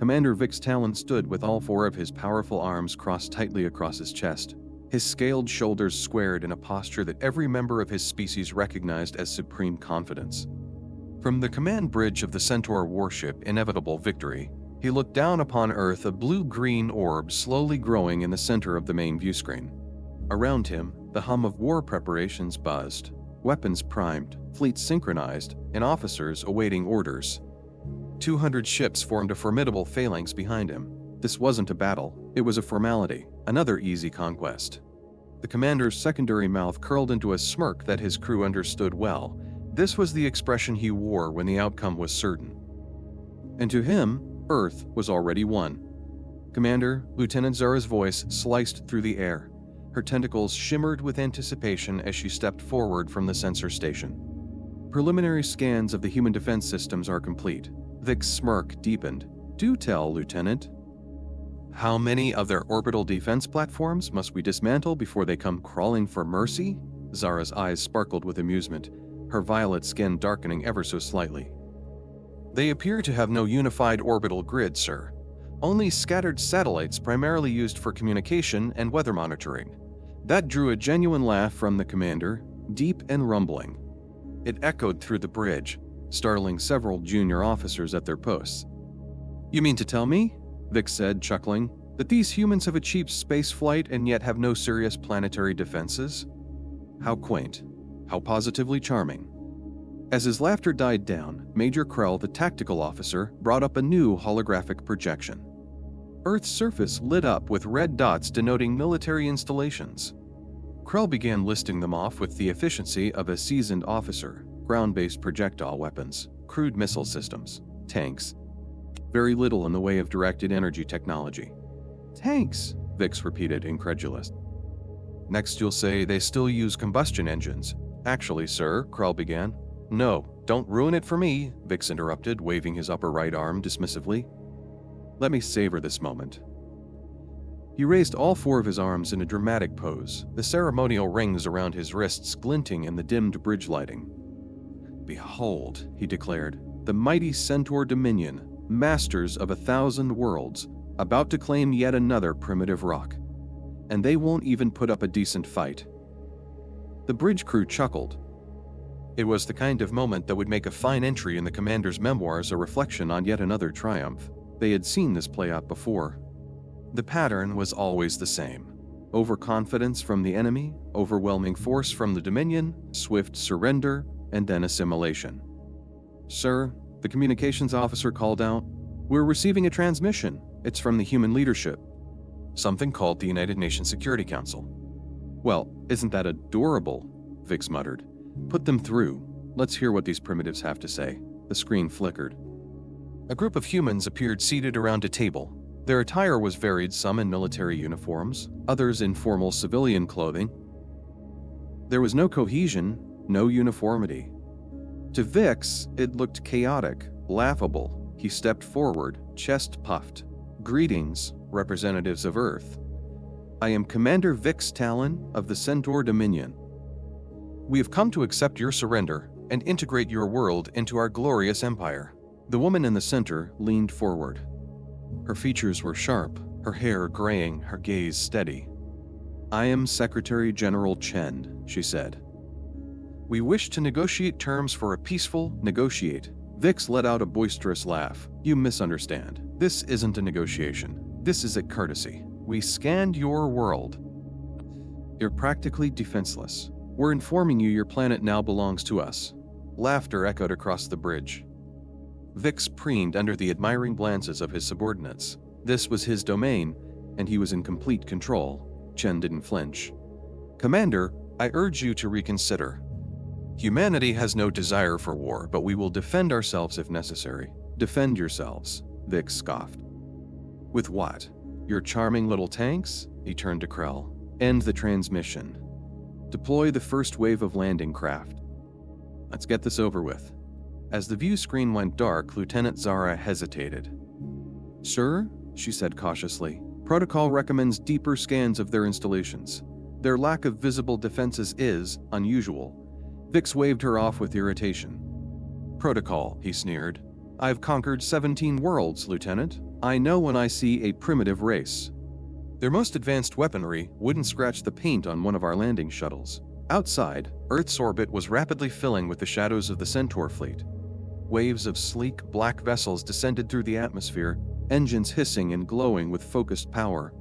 Commander Vix Talon stood with all four of his powerful arms crossed tightly across his chest, his scaled shoulders squared in a posture that every member of his species recognized as supreme confidence. From the command bridge of the Centaur warship Inevitable Victory, he looked down upon Earth, a blue-green orb slowly growing in the center of the main viewscreen. Around him, the hum of war preparations buzzed, weapons primed, fleets synchronized, and officers awaiting orders. 200 ships formed a formidable phalanx behind him. This wasn't a battle, it was a formality, another easy conquest. The commander's secondary mouth curled into a smirk that his crew understood well. This was the expression he wore when the outcome was certain. And to him, Earth was already won. Commander, Lieutenant Zara's voice sliced through the air. Her tentacles shimmered with anticipation as she stepped forward from the sensor station. Preliminary scans of the human defense systems are complete. Vic's smirk deepened. Do tell, Lieutenant. How many of their orbital defense platforms must we dismantle before they come crawling for mercy? Zara's eyes sparkled with amusement, her violet skin darkening ever so slightly. They appear to have no unified orbital grid, sir. Only scattered satellites primarily used for communication and weather monitoring. That drew a genuine laugh from the commander, deep and rumbling. It echoed through the bridge, startling several junior officers at their posts. You mean to tell me, Vic said, chuckling, that these humans have achieved space flight and yet have no serious planetary defenses? How quaint. How positively charming. As his laughter died down, Major Krell, the tactical officer, brought up a new holographic projection. Earth's surface lit up with red dots denoting military installations. Krell began listing them off with the efficiency of a seasoned officer: ground-based projectile weapons, crude missile systems, tanks. Very little in the way of directed energy technology. Tanks, Vix repeated, incredulous. Next you'll say they still use combustion engines. Actually, sir, Krell began. No, don't ruin it for me, Vix interrupted, waving his upper right arm dismissively. Let me savor this moment. He raised all four of his arms in a dramatic pose, the ceremonial rings around his wrists glinting in the dimmed bridge lighting. Behold, he declared, the mighty Centaur Dominion, masters of 1,000 worlds, about to claim yet another primitive rock. And they won't even put up a decent fight. The bridge crew chuckled. It was the kind of moment that would make a fine entry in the commander's memoirs, a reflection on yet another triumph. They had seen this play out before. The pattern was always the same. Overconfidence from the enemy, overwhelming force from the Dominion, swift surrender, and then assimilation. Sir, the communications officer called out, we're receiving a transmission. It's from the human leadership. Something called the United Nations Security Council. Well, isn't that adorable? Vix muttered. Put them through. Let's hear what these primitives have to say. The screen flickered. A group of humans appeared seated around a table. Their attire was varied, some in military uniforms, others in formal civilian clothing. There was no cohesion, no uniformity. To Vix, it looked chaotic, laughable. He stepped forward, chest puffed. Greetings, representatives of Earth. I am Commander Vix Talon of the Centaur Dominion. We have come to accept your surrender and integrate your world into our glorious empire. The woman in the center leaned forward. Her features were sharp, her hair graying, her gaze steady. I am Secretary General Chen, she said. We wish to negotiate terms for a peaceful negotiate. Vix let out a boisterous laugh. You misunderstand. This isn't a negotiation. This is a courtesy. We scanned your world. You're practically defenseless. We're informing you your planet now belongs to us. Laughter echoed across the bridge. Vix preened under the admiring glances of his subordinates. This was his domain, and he was in complete control. Chen didn't flinch. Commander, I urge you to reconsider. Humanity has no desire for war, but we will defend ourselves if necessary. Defend yourselves, Vix scoffed. With what? Your charming little tanks? He turned to Krell. End the transmission. Deploy the first wave of landing craft. Let's get this over with. As the view screen went dark, Lieutenant Zara hesitated. Sir, she said cautiously, protocol recommends deeper scans of their installations. Their lack of visible defenses is unusual. Vix waved her off with irritation. Protocol, he sneered. I've conquered 17 worlds, Lieutenant. I know when I see a primitive race. Their most advanced weaponry wouldn't scratch the paint on one of our landing shuttles. Outside, Earth's orbit was rapidly filling with the shadows of the Centaur fleet. Waves of sleek, black vessels descended through the atmosphere, engines hissing and glowing with focused power.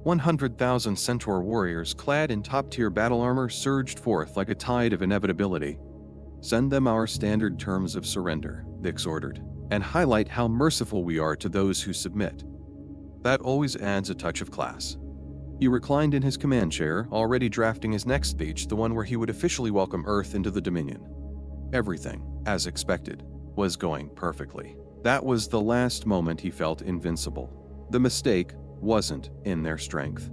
100,000 Centaur warriors clad in top-tier battle armor surged forth like a tide of inevitability. "Send them our standard terms of surrender," Vix ordered, "and highlight how merciful we are to those who submit." That always adds a touch of class. He reclined in his command chair, already drafting his next speech, the one where he would officially welcome Earth into the Dominion. Everything, as expected, was going perfectly. That was the last moment he felt invincible. The mistake wasn't in their strength.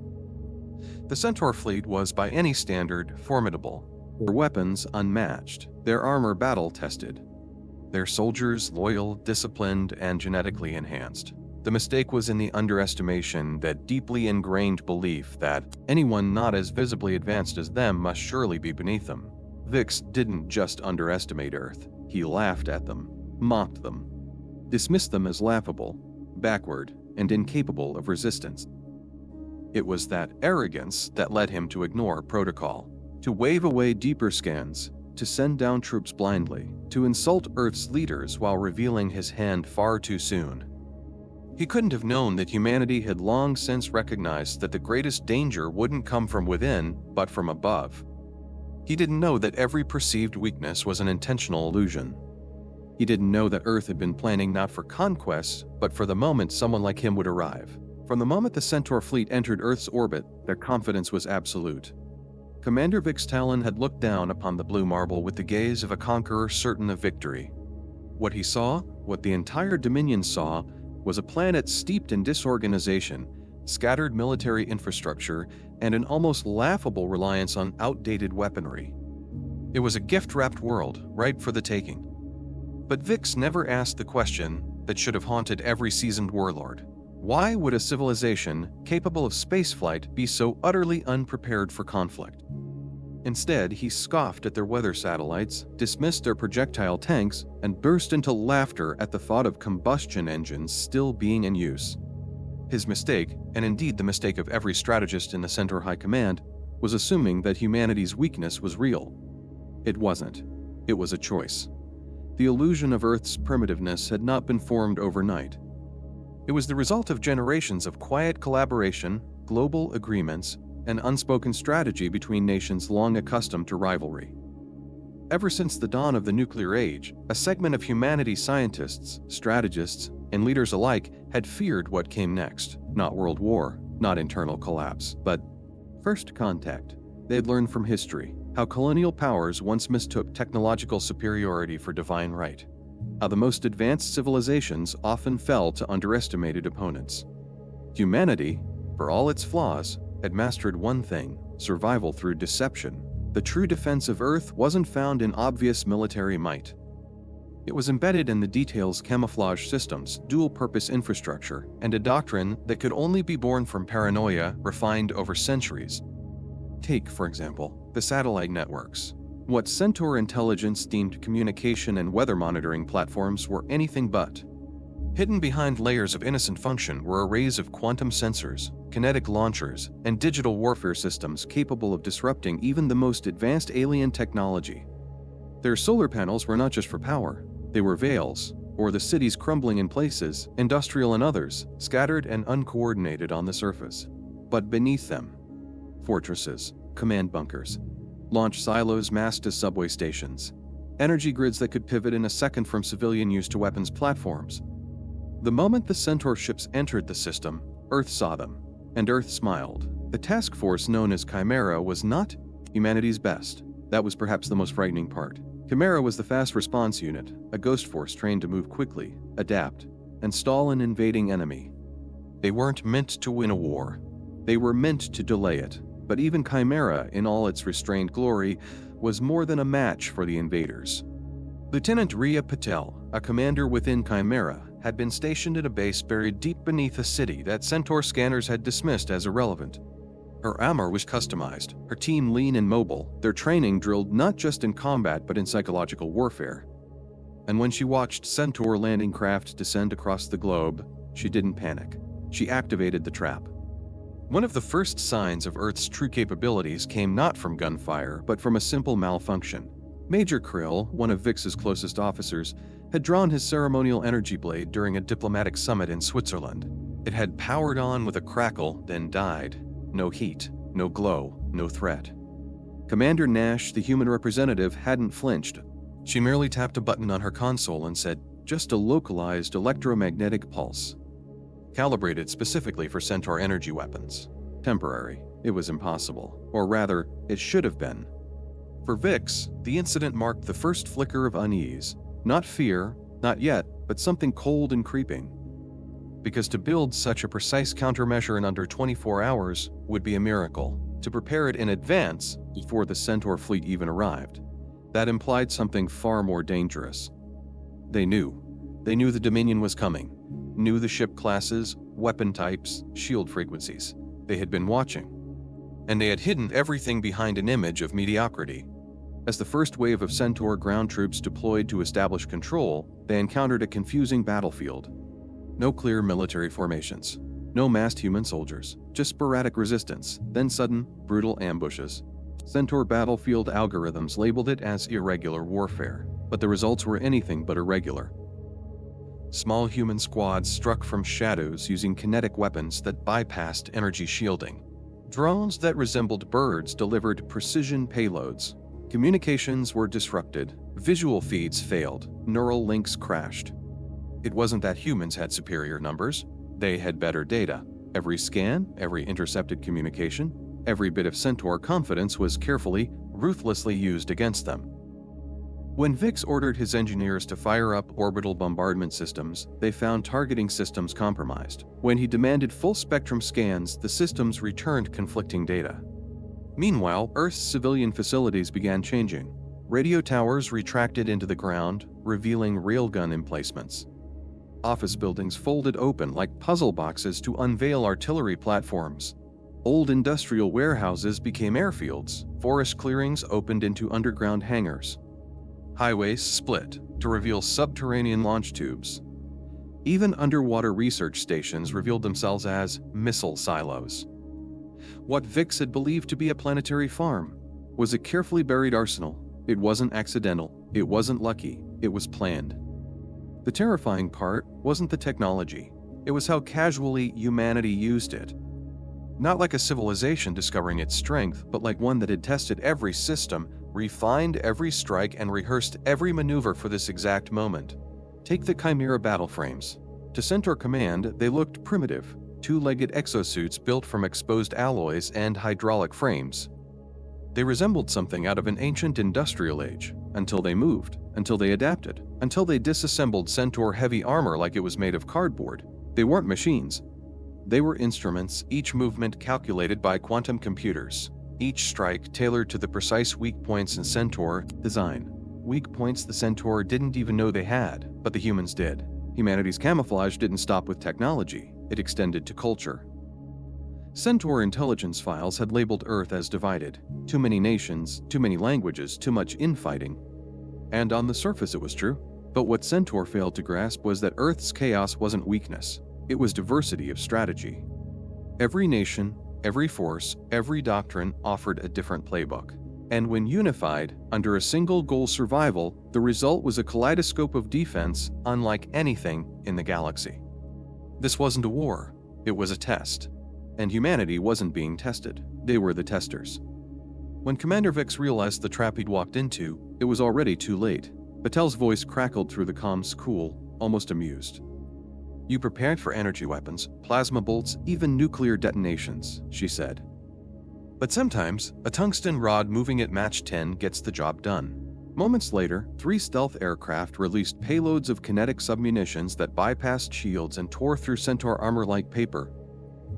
The Centaur fleet was, by any standard, formidable. Their weapons unmatched, their armor battle-tested, their soldiers loyal, disciplined, and genetically enhanced. The mistake was in the underestimation, that deeply ingrained belief that anyone not as visibly advanced as them must surely be beneath them. Vix didn't just underestimate Earth, he laughed at them, mocked them, dismissed them as laughable, backward, and incapable of resistance. It was that arrogance that led him to ignore protocol, to wave away deeper scans, to send down troops blindly, to insult Earth's leaders while revealing his hand far too soon. He couldn't have known that humanity had long since recognized that the greatest danger wouldn't come from within, but from above. He didn't know that every perceived weakness was an intentional illusion. He didn't know that Earth had been planning not for conquest, but for the moment someone like him would arrive. From the moment the Centaur fleet entered Earth's orbit, their confidence was absolute. Commander Vix Talon had looked down upon the blue marble with the gaze of a conqueror certain of victory. What he saw, what the entire Dominion saw, was a planet steeped in disorganization, scattered military infrastructure, and an almost laughable reliance on outdated weaponry. It was a gift-wrapped world, ripe for the taking. But Vix never asked the question that should have haunted every seasoned warlord. Why would a civilization capable of spaceflight be so utterly unprepared for conflict? Instead, he scoffed at their weather satellites, dismissed their projectile tanks, and burst into laughter at the thought of combustion engines still being in use. His mistake, and indeed the mistake of every strategist in the Centaur High Command, was assuming that humanity's weakness was real. It wasn't. It was a choice. The illusion of Earth's primitiveness had not been formed overnight. It was the result of generations of quiet collaboration, global agreements, and unspoken strategy between nations long accustomed to rivalry. Ever since the dawn of the nuclear age, a segment of humanity's scientists, strategists, and leaders alike had feared what came next. Not world war, not internal collapse, but first contact. They had learned from history how colonial powers once mistook technological superiority for divine right, how the most advanced civilizations often fell to underestimated opponents. Humanity, for all its flaws, had mastered one thing: survival through deception. The true defense of Earth wasn't found in obvious military might. It was embedded in the details: camouflage systems, dual-purpose infrastructure, and a doctrine that could only be born from paranoia refined over centuries. Take, for example, the satellite networks. What Centaur intelligence deemed communication and weather monitoring platforms were anything but. Hidden behind layers of innocent function were arrays of quantum sensors, kinetic launchers, and digital warfare systems capable of disrupting even the most advanced alien technology. Their solar panels were not just for power. They were veils, or the cities crumbling in places, industrial and others, scattered and uncoordinated on the surface. But beneath them, fortresses, command bunkers, launch silos masked as subway stations, energy grids that could pivot in a second from civilian use to weapons platforms. The moment the Centaur ships entered the system, Earth saw them, and Earth smiled. The task force known as Chimera was not humanity's best. That was perhaps the most frightening part. Chimera was the fast response unit, a ghost force trained to move quickly, adapt, and stall an invading enemy. They weren't meant to win a war. They were meant to delay it. But even Chimera, in all its restrained glory, was more than a match for the invaders. Lieutenant Rhea Patel, a commander within Chimera, had been stationed at a base buried deep beneath a city that Centaur scanners had dismissed as irrelevant. Her armor was customized, her team lean and mobile, their training drilled not just in combat but in psychological warfare. And when she watched Centaur landing craft descend across the globe, She didn't panic. She activated the trap. One of the first signs of Earth's true capabilities came not from gunfire, but from a simple malfunction. Major Krill, one of Vix's closest officers, had drawn his ceremonial energy blade during a diplomatic summit in Switzerland. It had powered on with a crackle, then died. No heat, no glow, no threat. Commander Nash, the human representative, hadn't flinched. She merely tapped a button on her console and said, "Just a localized electromagnetic pulse. Calibrated specifically for Centaur energy weapons. Temporary. It was impossible. Or rather, it should have been." For Vix, the incident marked the first flicker of unease. Not fear, not yet, but something cold and creeping. Because to build such a precise countermeasure in under 24 hours would be a miracle. To prepare it in advance, before the Centaur fleet even arrived, that implied something far more dangerous. They knew. They knew the Dominion was coming. Knew the ship classes, weapon types, shield frequencies. They had been watching. And they had hidden everything behind an image of mediocrity. As the first wave of Centaur ground troops deployed to establish control, they encountered a confusing battlefield. No clear military formations. No massed human soldiers. Just sporadic resistance, then sudden, brutal ambushes. Centaur battlefield algorithms labeled it as irregular warfare, but the results were anything but irregular. Small human squads struck from shadows using kinetic weapons that bypassed energy shielding. Drones that resembled birds delivered precision payloads. Communications were disrupted. Visual feeds failed. Neural links crashed. It wasn't that humans had superior numbers. They had better data. Every scan, every intercepted communication, every bit of Centaur confidence was carefully, ruthlessly used against them. When Vix ordered his engineers to fire up orbital bombardment systems, they found targeting systems compromised. When he demanded full-spectrum scans, the systems returned conflicting data. Meanwhile, Earth's civilian facilities began changing. Radio towers retracted into the ground, revealing railgun emplacements. Office buildings folded open like puzzle boxes to unveil artillery platforms. Old industrial warehouses became airfields. Forest clearings opened into underground hangars. Highways split to reveal subterranean launch tubes. Even underwater research stations revealed themselves as missile silos. What Vix had believed to be a planetary farm was a carefully buried arsenal. It wasn't accidental. It wasn't lucky. It was planned. The terrifying part wasn't the technology. It was how casually humanity used it. Not like a civilization discovering its strength, but like one that had tested every system, refined every strike, and rehearsed every maneuver for this exact moment. Take the Chimera battle frames. To Centaur Command, they looked primitive, two-legged exosuits built from exposed alloys and hydraulic frames. They resembled something out of an ancient industrial age, until they moved, until they adapted, until they disassembled Centaur heavy armor like it was made of cardboard. They weren't machines. They were instruments, each movement calculated by quantum computers, each strike tailored to the precise weak points in Centaur design. Weak points the Centaur didn't even know they had, but the humans did. Humanity's camouflage didn't stop with technology, it extended to culture. Centaur intelligence files had labeled Earth as divided. Too many nations, too many languages, too much infighting. And on the surface it was true. But what Centaur failed to grasp was that Earth's chaos wasn't weakness. It was diversity of strategy. Every nation, every force, every doctrine offered a different playbook. And when unified, under a single goal, survival, the result was a kaleidoscope of defense unlike anything in the galaxy. This wasn't a war, it was a test. And humanity wasn't being tested, they were the testers. When Commander Vix realized the trap he'd walked into, it was already too late. Patel's voice crackled through the comms, cool, almost amused. "You prepared for energy weapons, plasma bolts, even nuclear detonations," she said. "But sometimes, a tungsten rod moving at Mach 10 gets the job done." Moments later, 3 stealth aircraft released payloads of kinetic submunitions that bypassed shields and tore through Centaur armor like paper.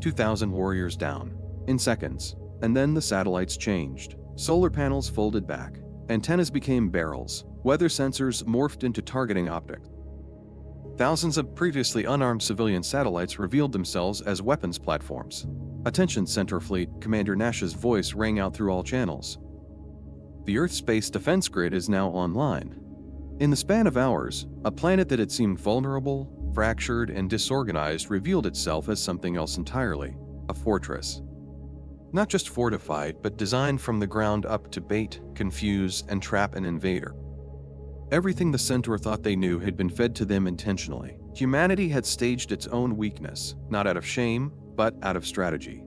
2,000 warriors down. In seconds. And then the satellites changed. Solar panels folded back. Antennas became barrels. Weather sensors morphed into targeting optics. Thousands of previously unarmed civilian satellites revealed themselves as weapons platforms. "Attention, Centaur Fleet," Commander Nash's voice rang out through all channels. "The Earth space defense grid is now online." In the span of hours, a planet that had seemed vulnerable, fractured and disorganized, revealed itself as something else entirely, a fortress. Not just fortified, but designed from the ground up to bait, confuse, and trap an invader. Everything the Centaur thought they knew had been fed to them intentionally. Humanity had staged its own weakness, not out of shame, but out of strategy.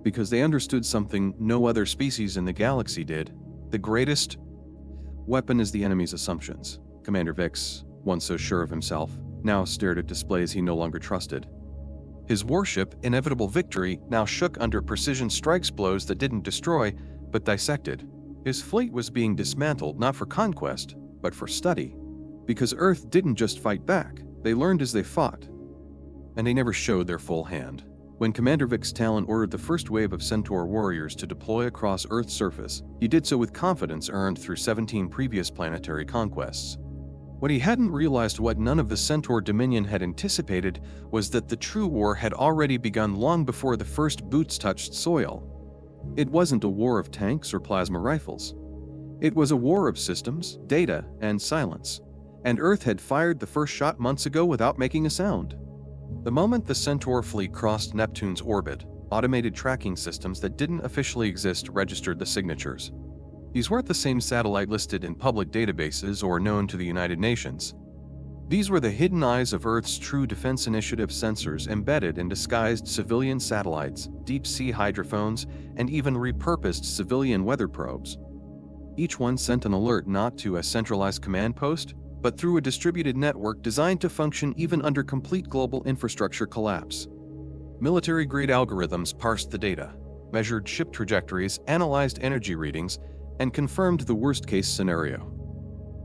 Because they understood something no other species in the galaxy did. The greatest weapon is the enemy's assumptions. Commander Vix, once so sure of himself, now stared at displays he no longer trusted. His warship, Inevitable Victory, now shook under precision strikes blows that didn't destroy, but dissected. His fleet was being dismantled not for conquest, but for study. Because Earth didn't just fight back, they learned as they fought. And they never showed their full hand. When Commander Vix Talon ordered the first wave of Centaur warriors to deploy across Earth's surface, he did so with confidence earned through 17 previous planetary conquests. What he hadn't realized, what none of the Centaur Dominion had anticipated, was that the true war had already begun long before the first boots touched soil. It wasn't a war of tanks or plasma rifles. It was a war of systems, data, and silence. And Earth had fired the first shot months ago without making a sound. The moment the Centaur fleet crossed Neptune's orbit, automated tracking systems that didn't officially exist registered the signatures. These weren't the same satellite listed in public databases or known to the United Nations. These were the hidden eyes of Earth's True Defense Initiative sensors embedded in disguised civilian satellites, deep-sea hydrophones, and even repurposed civilian weather probes. Each one sent an alert not to a centralized command post, but through a distributed network designed to function even under complete global infrastructure collapse. Military-grade algorithms parsed the data, measured ship trajectories, analyzed energy readings, and confirmed the worst-case scenario.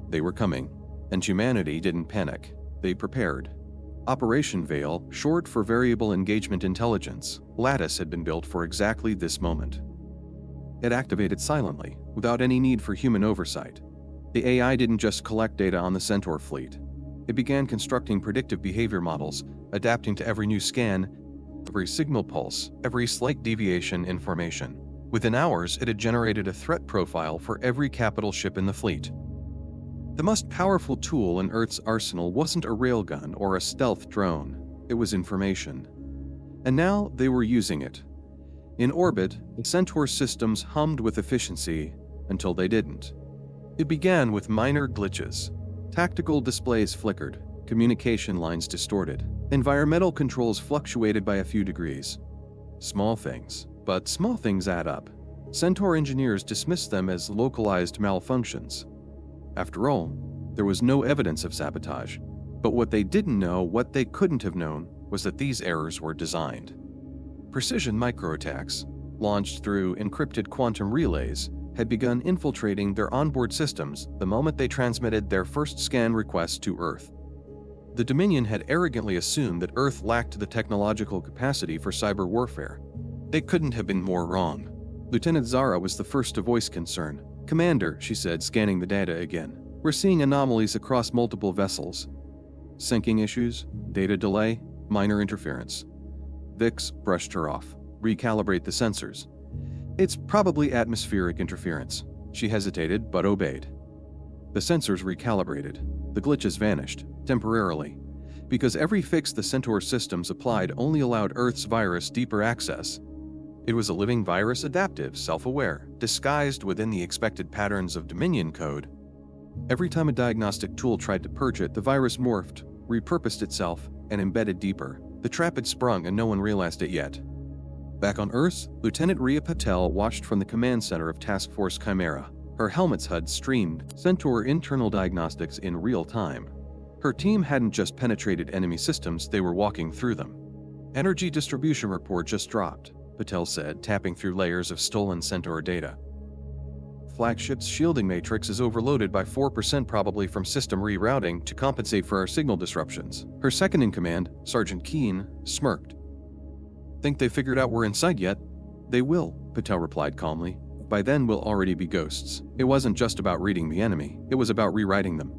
They were coming, and humanity didn't panic. They prepared. Operation Veil, short for Variable Engagement Intelligence, Lattice had been built for exactly this moment. It activated silently, without any need for human oversight. The AI didn't just collect data on the Centaur fleet. It began constructing predictive behavior models, adapting to every new scan, every signal pulse, every slight deviation in formation. Within hours, it had generated a threat profile for every capital ship in the fleet. The most powerful tool in Earth's arsenal wasn't a railgun or a stealth drone. It was information. And now they were using it. In orbit, the Centaur systems hummed with efficiency until they didn't. It began with minor glitches. Tactical displays flickered, communication lines distorted, environmental controls fluctuated by a few degrees. Small things, but small things add up. Centaur engineers dismissed them as localized malfunctions. After all, there was no evidence of sabotage. But what they didn't know, what they couldn't have known, was that these errors were designed. Precision microattacks, launched through encrypted quantum relays, had begun infiltrating their onboard systems the moment they transmitted their first scan request to Earth. The Dominion had arrogantly assumed that Earth lacked the technological capacity for cyber warfare. They couldn't have been more wrong. Lieutenant Zara was the first to voice concern. "Commander," she said, scanning the data again, "we're seeing anomalies across multiple vessels. Syncing issues, data delay, minor interference." Vix brushed her off. "Recalibrate the sensors." "It's probably atmospheric interference." She hesitated, but obeyed. The sensors recalibrated. The glitches vanished, temporarily. Because every fix the Centaur systems applied only allowed Earth's virus deeper access. It was a living virus, adaptive, self-aware, disguised within the expected patterns of Dominion code. Every time a diagnostic tool tried to purge it, the virus morphed, repurposed itself, and embedded deeper. The trap had sprung and no one realized it yet. Back on Earth, Lieutenant Rhea Patel watched from the command center of Task Force Chimera. Her helmet's HUD streamed Centaur internal diagnostics in real time. Her team hadn't just penetrated enemy systems, they were walking through them. "Energy distribution report just dropped," Patel said, tapping through layers of stolen Centaur data. "Flagship's shielding matrix is overloaded by 4%, probably from system rerouting to compensate for our signal disruptions." Her second-in-command, Sergeant Keene, smirked. "Think they figured out we're in sight yet?" "They will," Patel replied calmly. "By then we'll already be ghosts." It wasn't just about reading the enemy, it was about rewriting them.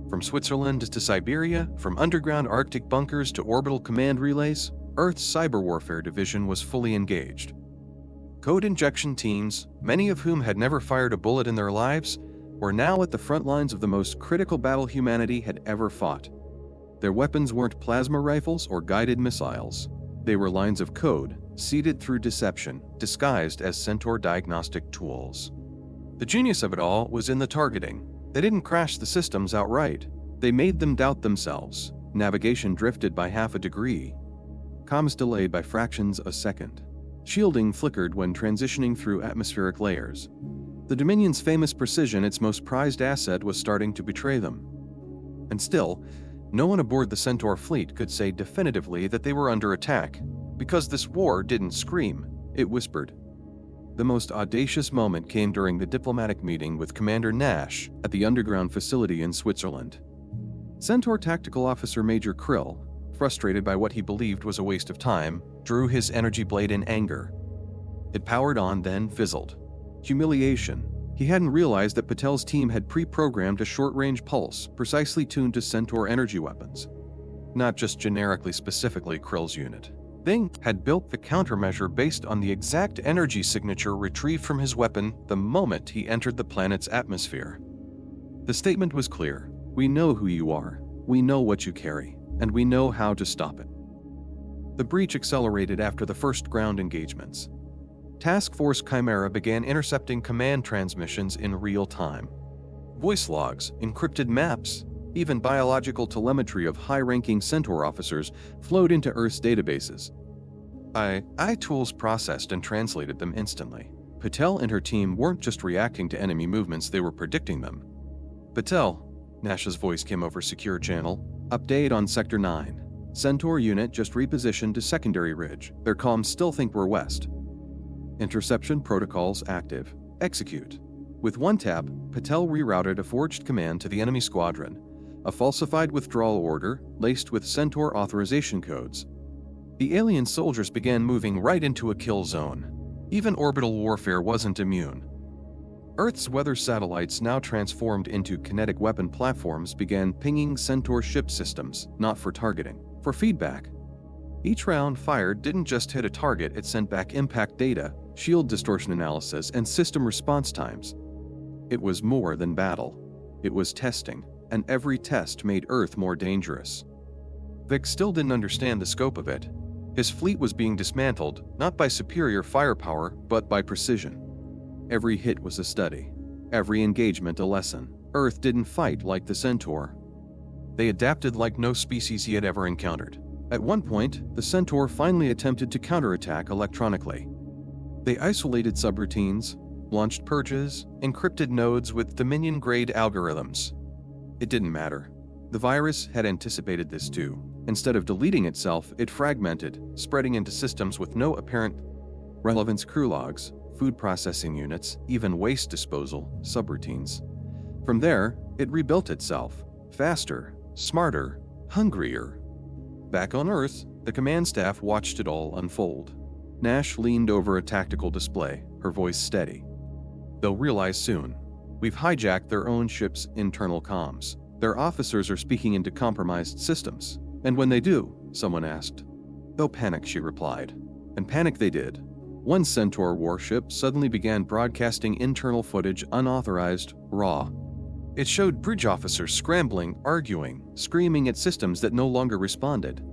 From Switzerland to Siberia, from underground Arctic bunkers to orbital command relays, Earth's cyber warfare division was fully engaged. Code injection teams, many of whom had never fired a bullet in their lives, were now at the front lines of the most critical battle humanity had ever fought. Their weapons weren't plasma rifles or guided missiles. They were lines of code, seeded through deception, disguised as Centaur diagnostic tools. The genius of it all was in the targeting. They didn't crash the systems outright. They made them doubt themselves. Navigation drifted by half a degree. Comms delayed by fractions of a second. Shielding flickered when transitioning through atmospheric layers. The Dominion's famous precision, its most prized asset, was starting to betray them. And still, no one aboard the Centaur fleet could say definitively that they were under attack, because this war didn't scream, it whispered. The most audacious moment came during the diplomatic meeting with Commander Nash at the underground facility in Switzerland. Centaur Tactical Officer Major Krill, frustrated by what he believed was a waste of time, drew his energy blade in anger. It powered on, then fizzled. Humiliation. He hadn't realized that Patel's team had pre-programmed a short-range pulse precisely tuned to Centaur energy weapons. Not just generically specifically Krill's unit. They had built the countermeasure based on the exact energy signature retrieved from his weapon the moment he entered the planet's atmosphere. The statement was clear. We know who you are, we know what you carry, and we know how to stop it. The breach accelerated after the first ground engagements. Task Force Chimera began intercepting command transmissions in real time. Voice logs, encrypted maps, even biological telemetry of high-ranking Centaur officers flowed into Earth's databases. AI tools processed and translated them instantly. Patel and her team weren't just reacting to enemy movements, they were predicting them. Patel, Nash's voice came over secure channel. Update on Sector 9. Centaur unit just repositioned to secondary ridge. Their comms still think we're west. Interception protocols active. Execute. With one tap, Patel rerouted a forged command to the enemy squadron. A falsified withdrawal order, laced with Centaur authorization codes. The alien soldiers began moving right into a kill zone. Even orbital warfare wasn't immune. Earth's weather satellites, now transformed into kinetic weapon platforms, began pinging Centaur ship systems, not for targeting, for feedback. Each round fired didn't just hit a target, it sent back impact data, shield distortion analysis, and system response times. It was more than battle. It was testing, and every test made Earth more dangerous. Vic still didn't understand the scope of it. His fleet was being dismantled, not by superior firepower, but by precision. Every hit was a study. Every engagement a lesson. Earth didn't fight like the Centaur. They adapted like no species he had ever encountered. At one point, the Centaur finally attempted to counterattack electronically. They isolated subroutines, launched purges, encrypted nodes with Dominion-grade algorithms. It didn't matter. The virus had anticipated this too. Instead of deleting itself, it fragmented, spreading into systems with no apparent relevance: crew logs, food processing units, even waste disposal, subroutines. From there, it rebuilt itself, faster, smarter, hungrier. Back on Earth, the command staff watched it all unfold. Nash leaned over a tactical display, her voice steady. They'll realize soon. We've hijacked their own ship's internal comms. Their officers are speaking into compromised systems. And when they do, someone asked. They'll panic, she replied. And panic they did. One Centaur warship suddenly began broadcasting internal footage, unauthorized, raw. It showed bridge officers scrambling, arguing, screaming at systems that no longer responded.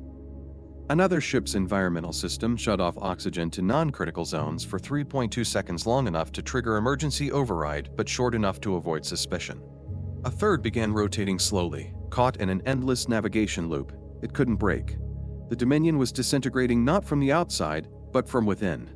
Another ship's environmental system shut off oxygen to non-critical zones for 3.2 seconds, long enough to trigger emergency override, but short enough to avoid suspicion. A third began rotating slowly, caught in an endless navigation loop. It couldn't break. The Dominion was disintegrating not from the outside, but from within.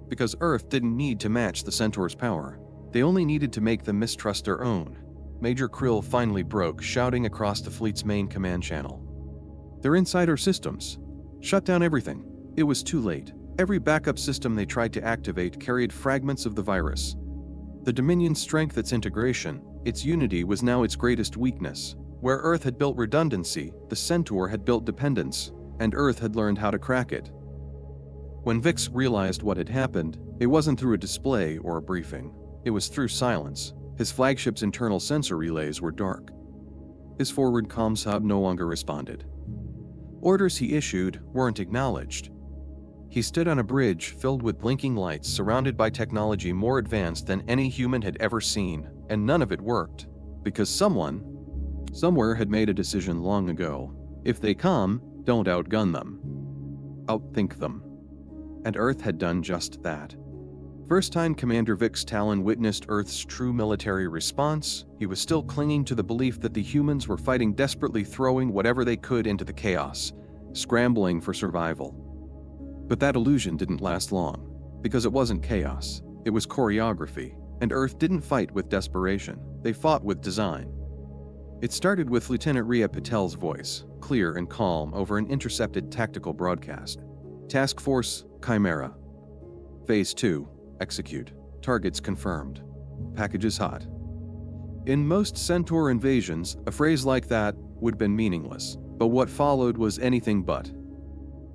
Because Earth didn't need to match the Centaur's power. They only needed to make them mistrust their own. Major Krill finally broke, shouting across the fleet's main command channel. They're inside our systems. Shut down everything. It was too late. Every backup system they tried to activate carried fragments of the virus. The Dominion's strength, its integration, its unity, was now its greatest weakness. Where Earth had built redundancy, the Centaur had built dependence, and Earth had learned how to crack it. When Vix realized what had happened, it wasn't through a display or a briefing. It was through silence. His flagship's internal sensor relays were dark. His forward comms hub no longer responded. Orders he issued weren't acknowledged. He stood on a bridge filled with blinking lights, surrounded by technology more advanced than any human had ever seen, and none of it worked, because someone, somewhere, had made a decision long ago. If they come, don't outgun them. Outthink them. And Earth had done just that. First time Commander Vix Talon witnessed Earth's true military response, he was still clinging to the belief that the humans were fighting desperately, throwing whatever they could into the chaos, scrambling for survival. But that illusion didn't last long, because it wasn't chaos, it was choreography, and Earth didn't fight with desperation, they fought with design. It started with Lieutenant Rhea Patel's voice, clear and calm over an intercepted tactical broadcast. Task Force, Chimera. Phase 2, execute. Targets confirmed. Packages hot. In most Centaur invasions, a phrase like that would have been meaningless, but what followed was anything but.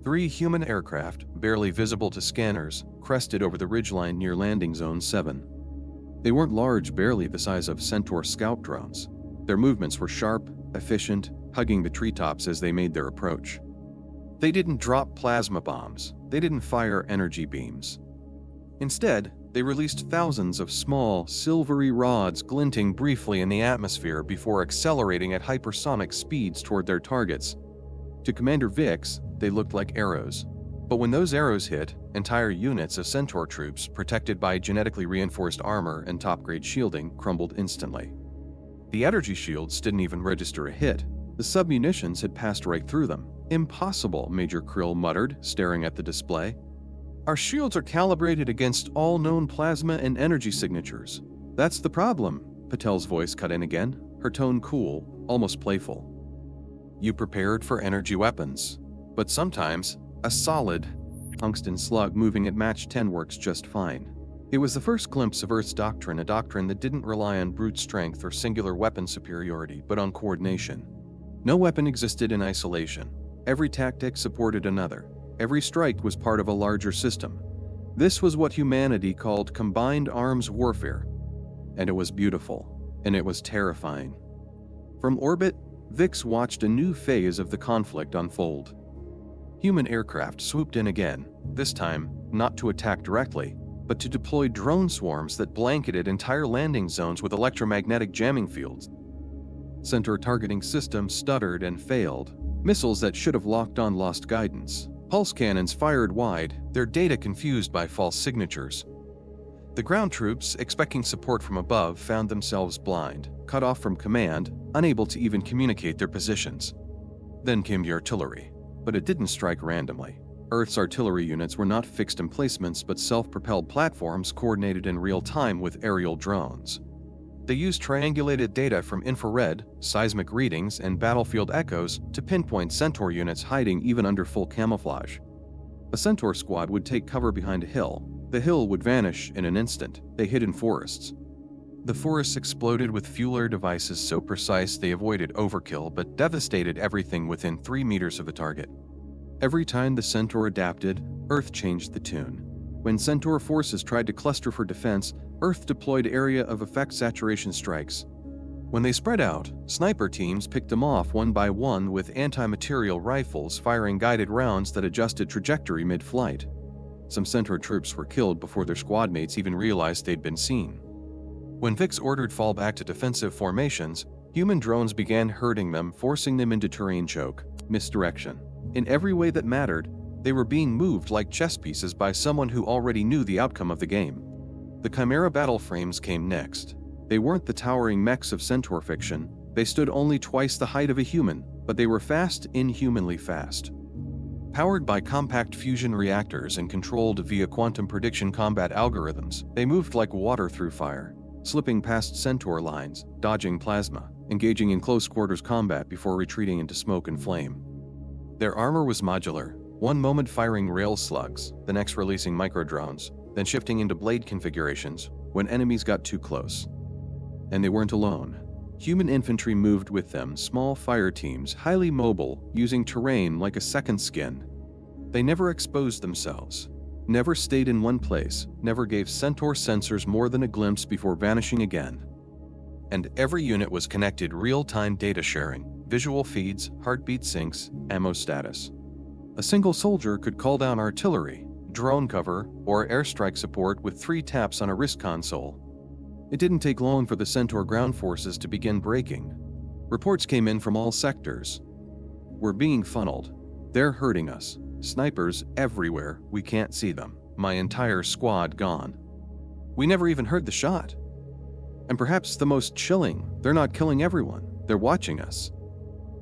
3 human aircraft, barely visible to scanners, crested over the ridgeline near Landing Zone 7. They weren't large, barely the size of Centaur scout drones. Their movements were sharp, efficient, hugging the treetops as they made their approach. They didn't drop plasma bombs. They didn't fire energy beams. Instead, they released thousands of small, silvery rods glinting briefly in the atmosphere before accelerating at hypersonic speeds toward their targets. To Commander Vix, they looked like arrows. But when those arrows hit, entire units of Centaur troops, protected by genetically reinforced armor and top-grade shielding, crumbled instantly. The energy shields didn't even register a hit. The submunitions had passed right through them. Impossible, Major Krill muttered, staring at the display. Our shields are calibrated against all known plasma and energy signatures. That's the problem, Patel's voice cut in again, her tone cool, almost playful. You prepared for energy weapons, but sometimes a solid tungsten slug moving at Mach 10 works just fine. It was the first glimpse of Earth's doctrine, a doctrine that didn't rely on brute strength or singular weapon superiority, but on coordination. No weapon existed in isolation. Every tactic supported another. Every strike was part of a larger system. This was what humanity called combined arms warfare. And it was beautiful, and it was terrifying. From orbit, Vix watched a new phase of the conflict unfold. Human aircraft swooped in again, this time not to attack directly, but to deploy drone swarms that blanketed entire landing zones with electromagnetic jamming fields. Centaur targeting systems stuttered and failed. Missiles that should have locked on lost guidance. Pulse cannons fired wide, their data confused by false signatures. The ground troops, expecting support from above, found themselves blind, cut off from command, unable to even communicate their positions. Then came the artillery, but it didn't strike randomly. Earth's artillery units were not fixed emplacements but self-propelled platforms coordinated in real time with aerial drones. They used triangulated data from infrared, seismic readings, and battlefield echoes to pinpoint Centaur units hiding even under full camouflage. A Centaur squad would take cover behind a hill. The hill would vanish in an instant. They hid in forests. The forests exploded with fuel devices so precise they avoided overkill but devastated everything within 3 meters of the target. Every time the Centaur adapted, Earth changed the tune. When Centaur forces tried to cluster for defense, Earth deployed area of effect saturation strikes. When they spread out, sniper teams picked them off one by one with anti-material rifles firing guided rounds that adjusted trajectory mid-flight. Some Centaur troops were killed before their squad mates even realized they'd been seen. When Vix ordered fallback to defensive formations, human drones began herding them, forcing them into terrain choke, misdirection. In every way that mattered, they were being moved like chess pieces by someone who already knew the outcome of the game. The Chimera battle frames came next. They weren't the towering mechs of Centaur fiction. They stood only twice the height of a human, but they were fast, inhumanly fast. Powered by compact fusion reactors and controlled via quantum prediction combat algorithms, they moved like water through fire, slipping past Centaur lines, dodging plasma, engaging in close-quarters combat before retreating into smoke and flame. Their armor was modular, one moment firing rail slugs, the next releasing microdrones, then shifting into blade configurations when enemies got too close. And they weren't alone. Human infantry moved with them, small fire teams, highly mobile, using terrain like a second skin. They never exposed themselves, never stayed in one place, never gave Centaur sensors more than a glimpse before vanishing again. And every unit was connected real-time data sharing, visual feeds, heartbeat syncs, ammo status. A single soldier could call down artillery, drone cover, or airstrike support with 3 taps on a wrist console. It didn't take long for the Centaur ground forces to begin breaking. Reports came in from all sectors. We're being funneled. They're hurting us. Snipers everywhere, we can't see them. My entire squad gone. We never even heard the shot. And perhaps the most chilling, they're not killing everyone. They're watching us.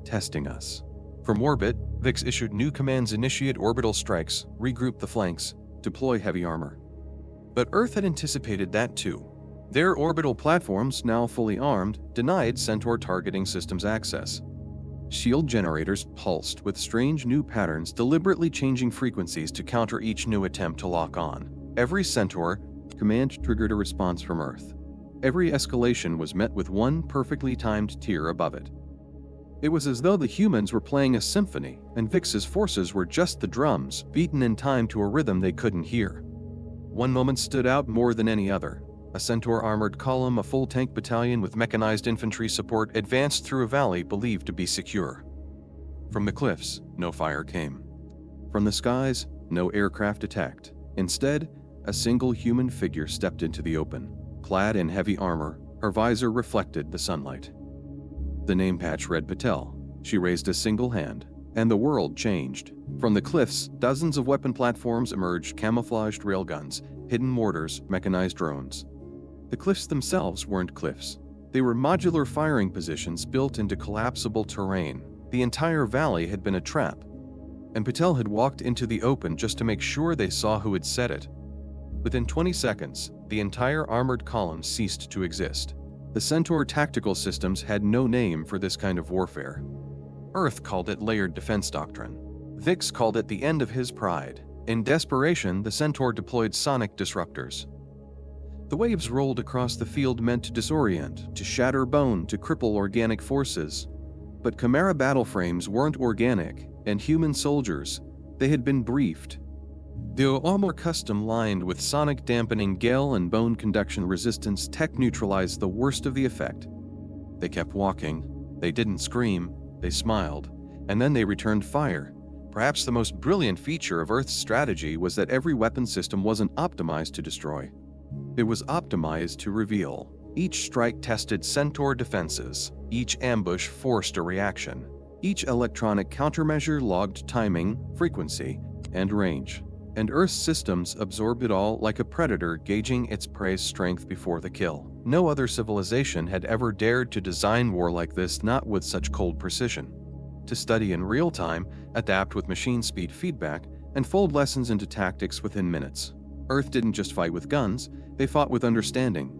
Testing us. From orbit, Vix issued new commands: initiate orbital strikes, regroup the flanks, deploy heavy armor. But Earth had anticipated that too. Their orbital platforms, now fully armed, denied Centaur targeting systems access. Shield generators pulsed with strange new patterns, deliberately changing frequencies to counter each new attempt to lock on. Every Centaur command triggered a response from Earth. Every escalation was met with one perfectly timed tier above it. It was as though the humans were playing a symphony, and Vix's forces were just the drums, beaten in time to a rhythm they couldn't hear. One moment stood out more than any other. A Centaur armored column, a full tank battalion with mechanized infantry support, advanced through a valley believed to be secure. From the cliffs, no fire came. From the skies, no aircraft attacked. Instead, a single human figure stepped into the open. Clad in heavy armor, her visor reflected the sunlight. The name patch read Patel. She raised a single hand, and the world changed. From the cliffs, dozens of weapon platforms emerged: camouflaged railguns, hidden mortars, mechanized drones. The cliffs themselves weren't cliffs. They were modular firing positions built into collapsible terrain. The entire valley had been a trap, and Patel had walked into the open just to make sure they saw who had set it. Within 20 seconds, the entire armored column ceased to exist. The Centaur tactical systems had no name for this kind of warfare. Earth called it layered defense doctrine. Vix called it the end of his pride. In desperation, the Centaur deployed sonic disruptors. The waves rolled across the field, meant to disorient, to shatter bone, to cripple organic forces. But Chimera battle frames weren't organic, and human soldiers, they had been briefed. The armor custom lined with sonic dampening gale and bone conduction resistance tech neutralized the worst of the effect. They kept walking. They didn't scream. They smiled. And then they returned fire. Perhaps the most brilliant feature of Earth's strategy was that every weapon system wasn't optimized to destroy. It was optimized to reveal. Each strike tested Centaur defenses. Each ambush forced a reaction. Each electronic countermeasure logged timing, frequency, and range. And Earth's systems absorbed it all like a predator gauging its prey's strength before the kill. No other civilization had ever dared to design war like this, not with such cold precision. To study in real time, adapt with machine speed feedback, and fold lessons into tactics within minutes. Earth didn't just fight with guns, they fought with understanding.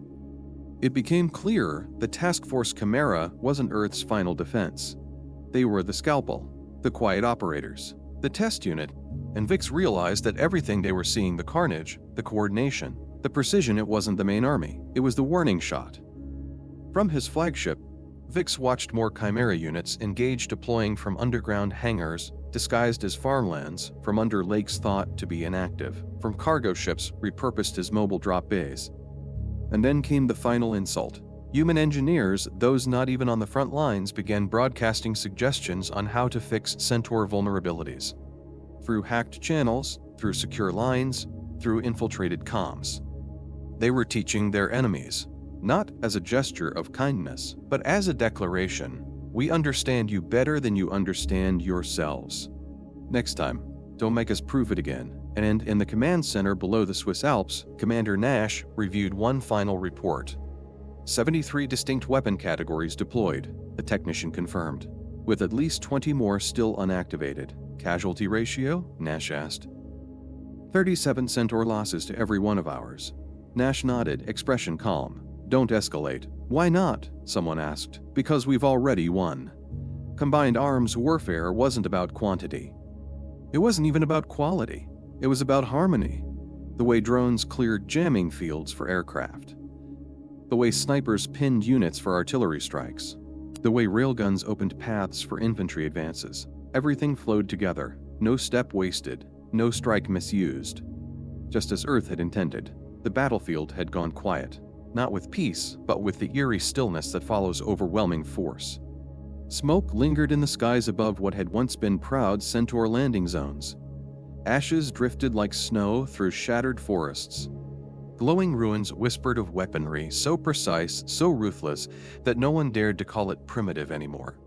It became clear the Task Force Chimera wasn't Earth's final defense. They were the scalpel, the quiet operators, the test unit, and Vix realized that everything they were seeing, the carnage, the coordination, the precision, it wasn't the main army, it was the warning shot. From his flagship, Vix watched more Chimera units engage, deploying from underground hangars disguised as farmlands, from under lakes thought to be inactive, from cargo ships repurposed as mobile drop bays. And then came the final insult. Human engineers, those not even on the front lines, began broadcasting suggestions on how to fix Centaur vulnerabilities. Through hacked channels, through secure lines, through infiltrated comms. They were teaching their enemies, not as a gesture of kindness, but as a declaration: we understand you better than you understand yourselves. Next time, don't make us prove it again. And in the command center below the Swiss Alps, Commander Nash reviewed one final report. 73 distinct weapon categories deployed, the technician confirmed, with at least 20 more still unactivated. Casualty ratio? Nash asked. 37 Centaur losses to every one of ours. Nash nodded, expression calm. Don't escalate. Why not? Someone asked. Because we've already won. Combined arms warfare wasn't about quantity. It wasn't even about quality. It was about harmony. The way drones cleared jamming fields for aircraft. The way snipers pinned units for artillery strikes. The way railguns opened paths for infantry advances. Everything flowed together. No step wasted. No strike misused. Just as Earth had intended, the battlefield had gone quiet. Not with peace, but with the eerie stillness that follows overwhelming force. Smoke lingered in the skies above what had once been proud Centaur landing zones. Ashes drifted like snow through shattered forests. Glowing ruins whispered of weaponry so precise, so ruthless, that no one dared to call it primitive anymore.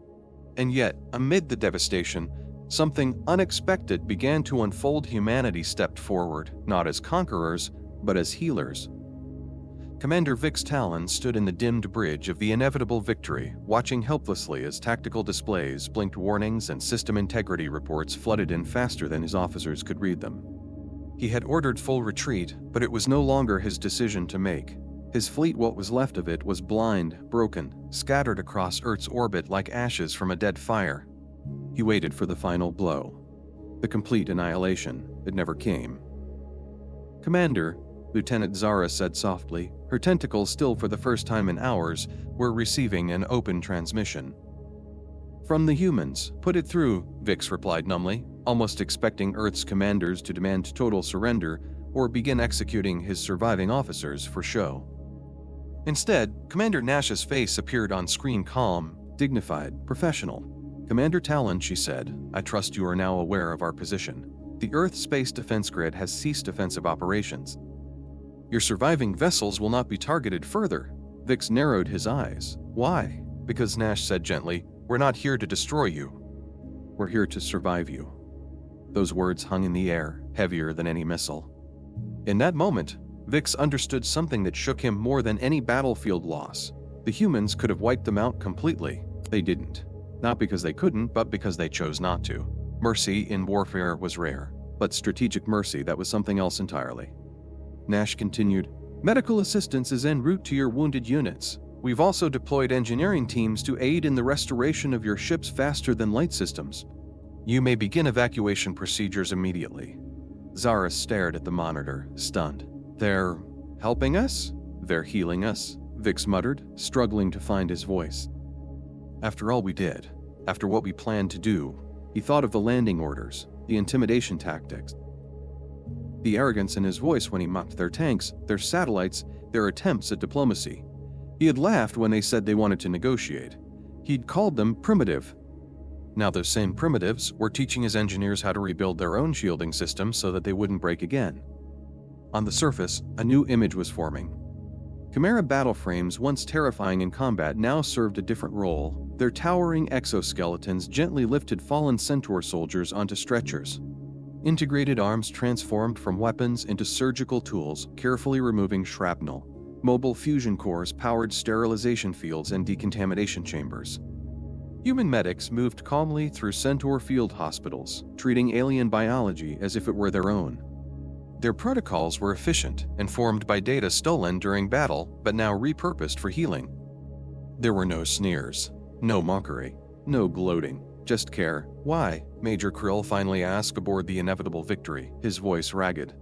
And yet, amid the devastation, something unexpected began to unfold. Humanity stepped forward, not as conquerors, but as healers. Commander Vix Talon stood in the dimmed bridge of the inevitable victory, watching helplessly as tactical displays blinked warnings and system integrity reports flooded in faster than his officers could read them. He had ordered full retreat, but it was no longer his decision to make. His fleet, what was left of it, was blind, broken, scattered across Earth's orbit like ashes from a dead fire. He waited for the final blow. The complete annihilation. It never came. "Commander," Lieutenant Zara said softly, her tentacles still for the first time in hours were receiving an open transmission. "From the humans. Put it through," Vix replied numbly, almost expecting Earth's commanders to demand total surrender or begin executing his surviving officers for show. Instead, Commander Nash's face appeared on screen, calm, dignified, professional. "Commander Talon," she said, "I trust you are now aware of our position. The Earth Space Defense Grid has ceased offensive operations. Your surviving vessels will not be targeted further." Vix narrowed his eyes. "Why?" "Because," Nash said gently, "we're not here to destroy you. We're here to survive you." Those words hung in the air, heavier than any missile. In that moment, Vix understood something that shook him more than any battlefield loss. The humans could have wiped them out completely. They didn't. Not because they couldn't, but because they chose not to. Mercy in warfare was rare, but strategic mercy, that was something else entirely. Nash continued, "Medical assistance is en route to your wounded units. We've also deployed engineering teams to aid in the restoration of your ship's faster-than-light systems. You may begin evacuation procedures immediately." Zara stared at the monitor, stunned. "They're helping us? They're healing us?" Vix muttered, struggling to find his voice. "After all we did, after what we planned to do," he thought of the landing orders, the intimidation tactics, the arrogance in his voice when he mocked their tanks, their satellites, their attempts at diplomacy. He had laughed when they said they wanted to negotiate. He'd called them primitive. Now those same primitives were teaching his engineers how to rebuild their own shielding systems so that they wouldn't break again. On the surface, a new image was forming. Chimera battle frames, once terrifying in combat, now served a different role. Their towering exoskeletons gently lifted fallen Centaur soldiers onto stretchers. Integrated arms transformed from weapons into surgical tools, carefully removing shrapnel. Mobile fusion cores powered sterilization fields and decontamination chambers. Human medics moved calmly through Centaur field hospitals, treating alien biology as if it were their own. Their protocols were efficient, informed by data stolen during battle, but now repurposed for healing. There were no sneers, no mockery, no gloating, just care. "Why?" Major Krill finally asked aboard the inevitable Victory, his voice ragged.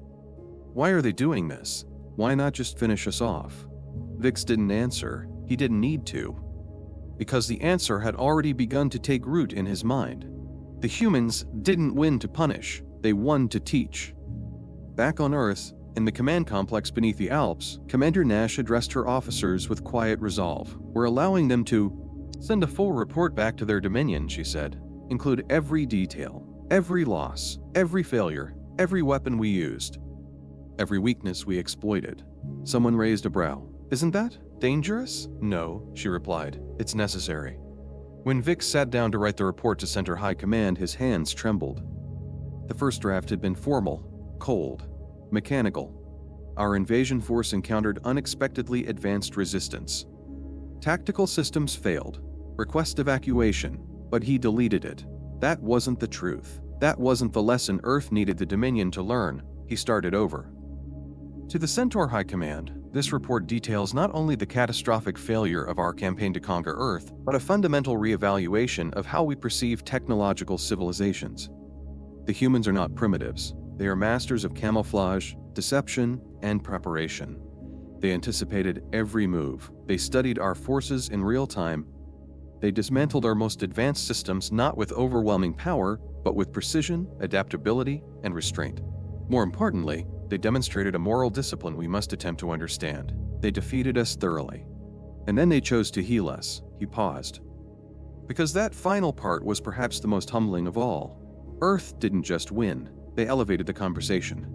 "Why are they doing this? Why not just finish us off?" Vix didn't answer. He didn't need to. Because the answer had already begun to take root in his mind. The humans didn't win to punish, they won to teach. Back on Earth, in the command complex beneath the Alps, Commander Nash addressed her officers with quiet resolve. "We're allowing them to send a full report back to their dominion," she said. "Include every detail, every loss, every failure, every weapon we used, every weakness we exploited." Someone raised a brow. "Isn't that dangerous?" "No," she replied. "It's necessary." When Vix sat down to write the report to Center High Command, his hands trembled. The first draft had been formal, cold, mechanical. Our invasion force encountered unexpectedly advanced resistance. Tactical systems failed. Request evacuation, but he deleted it. That wasn't the truth. That wasn't the lesson Earth needed the Dominion to learn. He started over. To the Centaur High Command, this report details not only the catastrophic failure of our campaign to conquer Earth, but a fundamental reevaluation of how we perceive technological civilizations. The humans are not primitives. They are masters of camouflage, deception, and preparation. They anticipated every move. They studied our forces in real time. They dismantled our most advanced systems not with overwhelming power, but with precision, adaptability, and restraint. More importantly, they demonstrated a moral discipline we must attempt to understand. They defeated us thoroughly. And then they chose to heal us. He paused. Because that final part was perhaps the most humbling of all. Earth didn't just win, they elevated the conversation.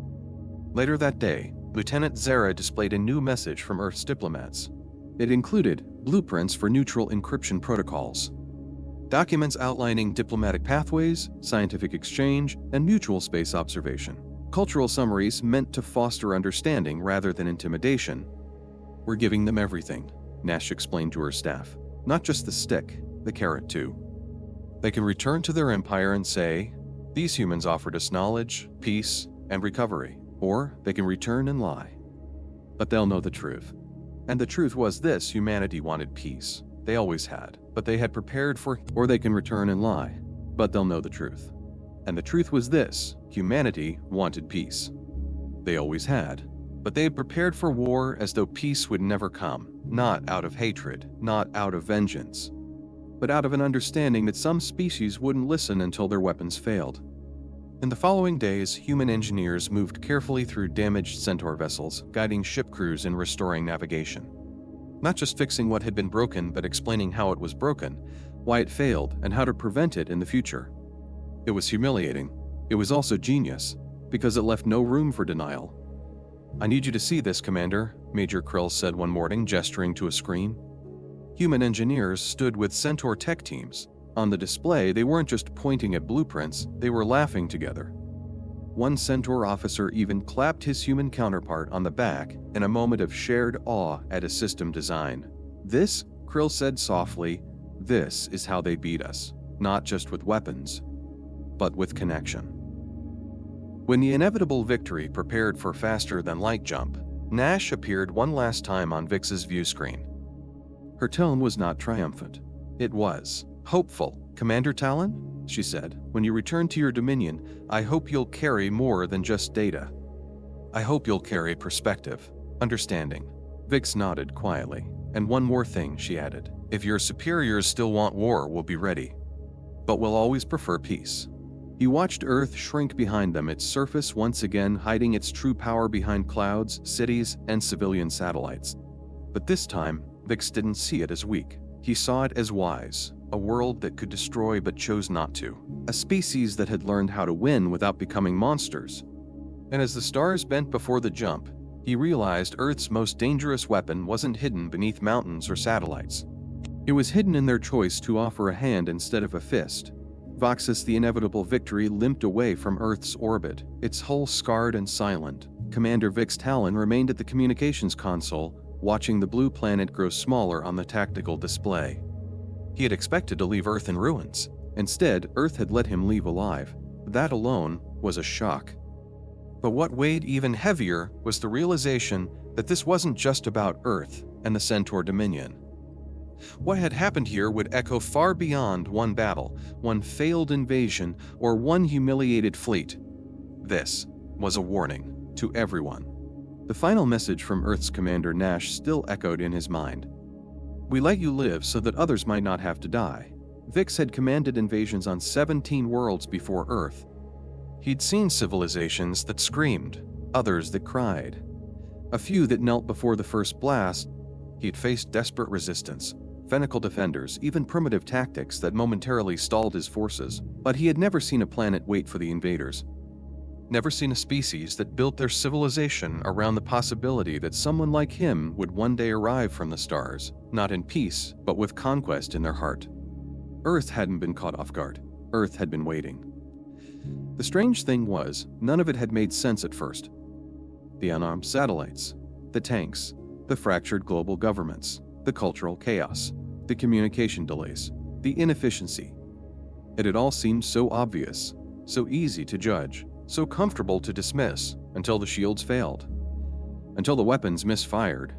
Later that day, Lieutenant Zara displayed a new message from Earth's diplomats. It included blueprints for neutral encryption protocols. Documents outlining diplomatic pathways, scientific exchange, and mutual space observation. Cultural summaries meant to foster understanding rather than intimidation. "We're giving them everything," Nash explained to her staff. "Not just the stick, the carrot too. They can return to their empire and say, 'These humans offered us knowledge, peace, and recovery.' Or they can return and lie. But they'll know the truth. And the truth was this: humanity wanted peace. They always had, but they had prepared for. Or they can return and lie, but they'll know the truth. And the truth was this: humanity wanted peace. They always had, but they had prepared for war as though peace would never come, not out of hatred, not out of vengeance, but out of an understanding that some species wouldn't listen until their weapons failed." In the following days, human engineers moved carefully through damaged Centaur vessels, guiding ship crews in restoring navigation. Not just fixing what had been broken, but explaining how it was broken, why it failed, and how to prevent it in the future. It was humiliating. It was also genius, because it left no room for denial. "I need you to see this, Commander," Major Krill said one morning, gesturing to a screen. Human engineers stood with Centaur tech teams. On the display, they weren't just pointing at blueprints, they were laughing together. One Centaur officer even clapped his human counterpart on the back in a moment of shared awe at his system design. "This," Krill said softly, "this is how they beat us, not just with weapons, but with connection." When the inevitable victory prepared for faster-than-light jump, Nash appeared one last time on Vix's view screen. Her tone was not triumphant. It was hopeful. "Commander Talon," she said, "when you return to your dominion, I hope you'll carry more than just data. I hope you'll carry perspective, understanding." Vix nodded quietly. "And one more thing," she added. "If your superiors still want war, we'll be ready. But we'll always prefer peace." He watched Earth shrink behind them, its surface once again hiding its true power behind clouds, cities, and civilian satellites. But this time, Vix didn't see it as weak. He saw it as wise. A world that could destroy but chose not to. A species that had learned how to win without becoming monsters. And as the stars bent before the jump, he realized Earth's most dangerous weapon wasn't hidden beneath mountains or satellites. It was hidden in their choice to offer a hand instead of a fist. Voxus, the inevitable victory, limped away from Earth's orbit, its hull scarred and silent. Commander Vix Talon remained at the communications console, watching the blue planet grow smaller on the tactical display. He had expected to leave Earth in ruins. Instead, Earth had let him leave alive. That alone was a shock. But what weighed even heavier was the realization that this wasn't just about Earth and the Centaur Dominion. What had happened here would echo far beyond one battle, one failed invasion, or one humiliated fleet. This was a warning to everyone. The final message from Earth's Commander Nash still echoed in his mind. "We let you live so that others might not have to die." Vix had commanded invasions on 17 worlds before Earth. He'd seen civilizations that screamed, others that cried, a few that knelt before the first blast. He'd faced desperate resistance, fenical defenders, even primitive tactics that momentarily stalled his forces. But he had never seen a planet wait for the invaders. Never seen a species that built their civilization around the possibility that someone like him would one day arrive from the stars, not in peace, but with conquest in their heart. Earth hadn't been caught off guard. Earth had been waiting. The strange thing was, none of it had made sense at first. The unarmed satellites, the tanks, the fractured global governments, the cultural chaos, the communication delays, the inefficiency. It had all seemed so obvious, so easy to judge, so comfortable to dismiss, until the shields failed, until the weapons misfired,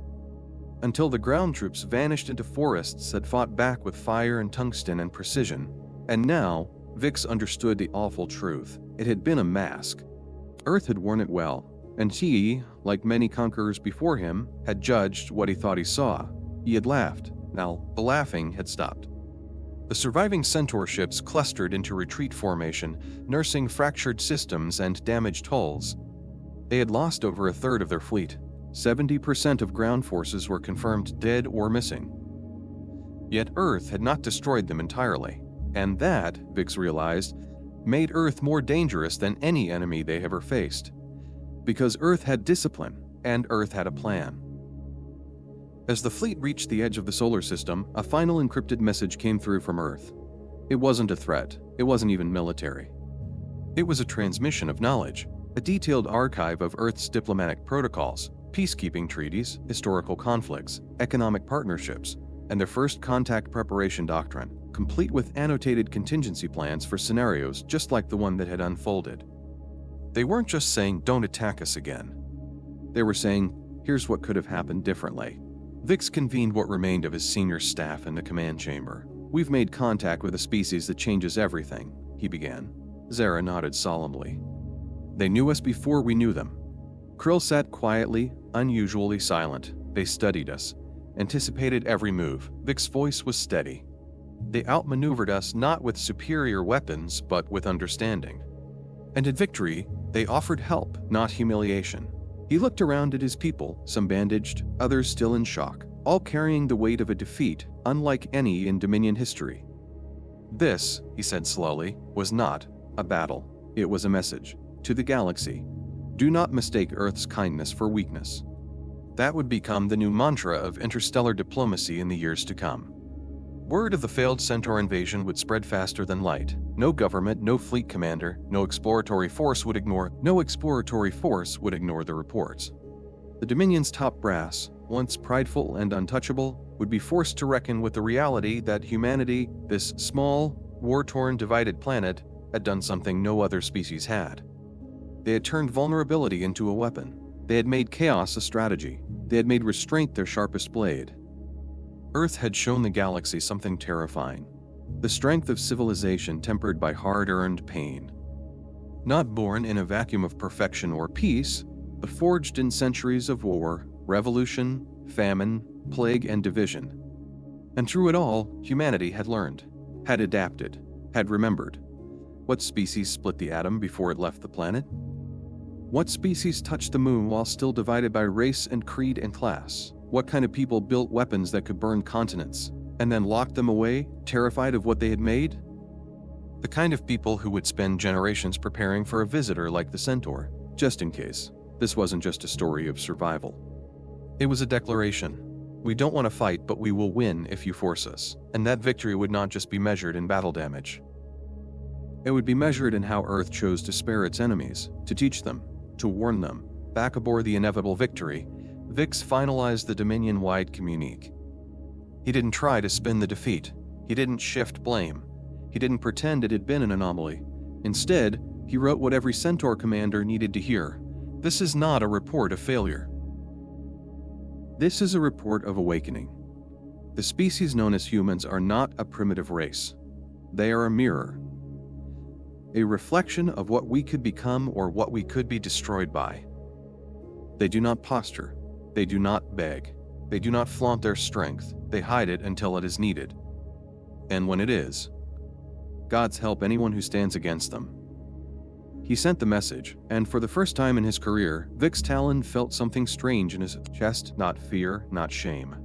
until the ground troops vanished into forests that fought back with fire and tungsten and precision. And now, Vix understood the awful truth. It had been a mask. Earth had worn it well, and he, like many conquerors before him, had judged what he thought he saw. He had laughed. Now, the laughing had stopped. The surviving Centaur ships clustered into retreat formation, nursing fractured systems and damaged hulls. They had lost over a third of their fleet. 70% of ground forces were confirmed dead or missing. Yet Earth had not destroyed them entirely, and that, Vix realized, made Earth more dangerous than any enemy they ever faced. Because Earth had discipline, and Earth had a plan. As the fleet reached the edge of the solar system, a final encrypted message came through from Earth. It wasn't a threat. It wasn't even military. It was a transmission of knowledge, a detailed archive of Earth's diplomatic protocols, peacekeeping treaties, historical conflicts, economic partnerships, and their first contact preparation doctrine, complete with annotated contingency plans for scenarios just like the one that had unfolded. They weren't just saying, "Don't attack us again." They were saying, "Here's what could have happened differently." Vix convened what remained of his senior staff in the command chamber. "We've made contact with a species that changes everything," he began. Zara nodded solemnly. "They knew us before we knew them." Krill sat quietly, unusually silent. "They studied us, anticipated every move." Vic's voice was steady. "They outmaneuvered us not with superior weapons, but with understanding. And in victory, they offered help, not humiliation." He looked around at his people, some bandaged, others still in shock, all carrying the weight of a defeat, unlike any in Dominion history. "This," he said slowly, "was not a battle. It was a message to the galaxy. Do not mistake Earth's kindness for weakness." That would become the new mantra of interstellar diplomacy in the years to come. Word of the failed Centaur invasion would spread faster than light. No government, no fleet commander, no exploratory force would ignore the reports. The Dominion's top brass, once prideful and untouchable, would be forced to reckon with the reality that humanity, this small, war-torn, divided planet, had done something no other species had. They had turned vulnerability into a weapon. They had made chaos a strategy. They had made restraint their sharpest blade. Earth had shown the galaxy something terrifying. The strength of civilization tempered by hard-earned pain. Not born in a vacuum of perfection or peace, but forged in centuries of war, revolution, famine, plague, and division. And through it all, humanity had learned, had adapted, had remembered. What species split the atom before it left the planet? What species touched the moon while still divided by race and creed and class? What kind of people built weapons that could burn continents, and then locked them away, terrified of what they had made? The kind of people who would spend generations preparing for a visitor like the Centaur, just in case. This wasn't just a story of survival. It was a declaration. We don't want to fight, but we will win if you force us. And that victory would not just be measured in battle damage. It would be measured in how Earth chose to spare its enemies, to teach them, to warn them. Back aboard the inevitable victory, Vix finalized the Dominion-wide communique. He didn't try to spin the defeat. He didn't shift blame. He didn't pretend it had been an anomaly. Instead, he wrote what every Centaur commander needed to hear. This is not a report of failure. This is a report of awakening. The species known as humans are not a primitive race. They are a mirror. A reflection of what we could become or what we could be destroyed by. They do not posture. They do not beg. They do not flaunt their strength. They hide it until it is needed. And when it is, gods help anyone who stands against them. He sent the message, and for the first time in his career, Vix Talon felt something strange in his chest, not fear, not shame,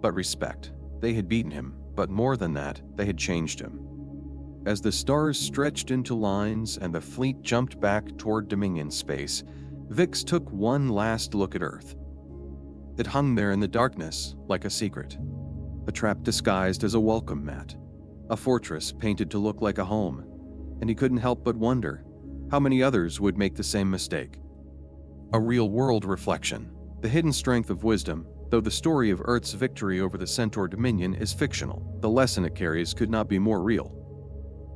but respect. They had beaten him, but more than that, they had changed him. As the stars stretched into lines and the fleet jumped back toward Dominion space, Vix took one last look at Earth. It hung there in the darkness, like a secret. A trap disguised as a welcome mat. A fortress painted to look like a home. And he couldn't help but wonder how many others would make the same mistake. A real-world reflection. The hidden strength of wisdom, though the story of Earth's victory over the Centaur Dominion is fictional, the lesson it carries could not be more real.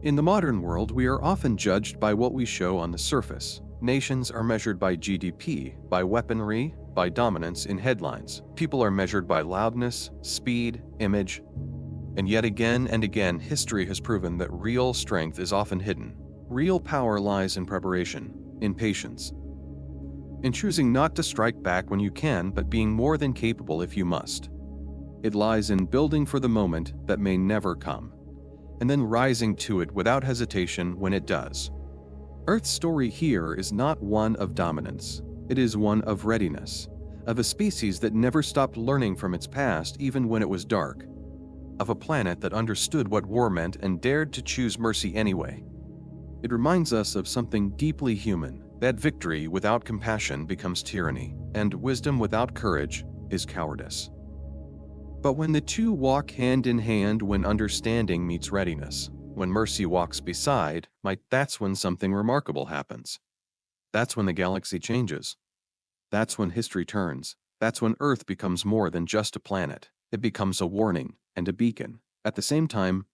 In the modern world, we are often judged by what we show on the surface. Nations are measured by GDP, by weaponry, by dominance in headlines. People are measured by loudness, speed, image. And yet again and again, history has proven that real strength is often hidden. Real power lies in preparation, in patience, in choosing not to strike back when you can, but being more than capable if you must. It lies in building for the moment that may never come, and then rising to it without hesitation when it does. Earth's story here is not one of dominance. It is one of readiness, of a species that never stopped learning from its past even when it was dark, of a planet that understood what war meant and dared to choose mercy anyway. It reminds us of something deeply human, that victory without compassion becomes tyranny, and wisdom without courage is cowardice. But when the two walk hand in hand, when understanding meets readiness, When Mercy walks beside Might, that's when something remarkable happens. That's when the galaxy changes. That's when history turns. That's when Earth becomes more than just a planet. It becomes a warning and a beacon. At the same time,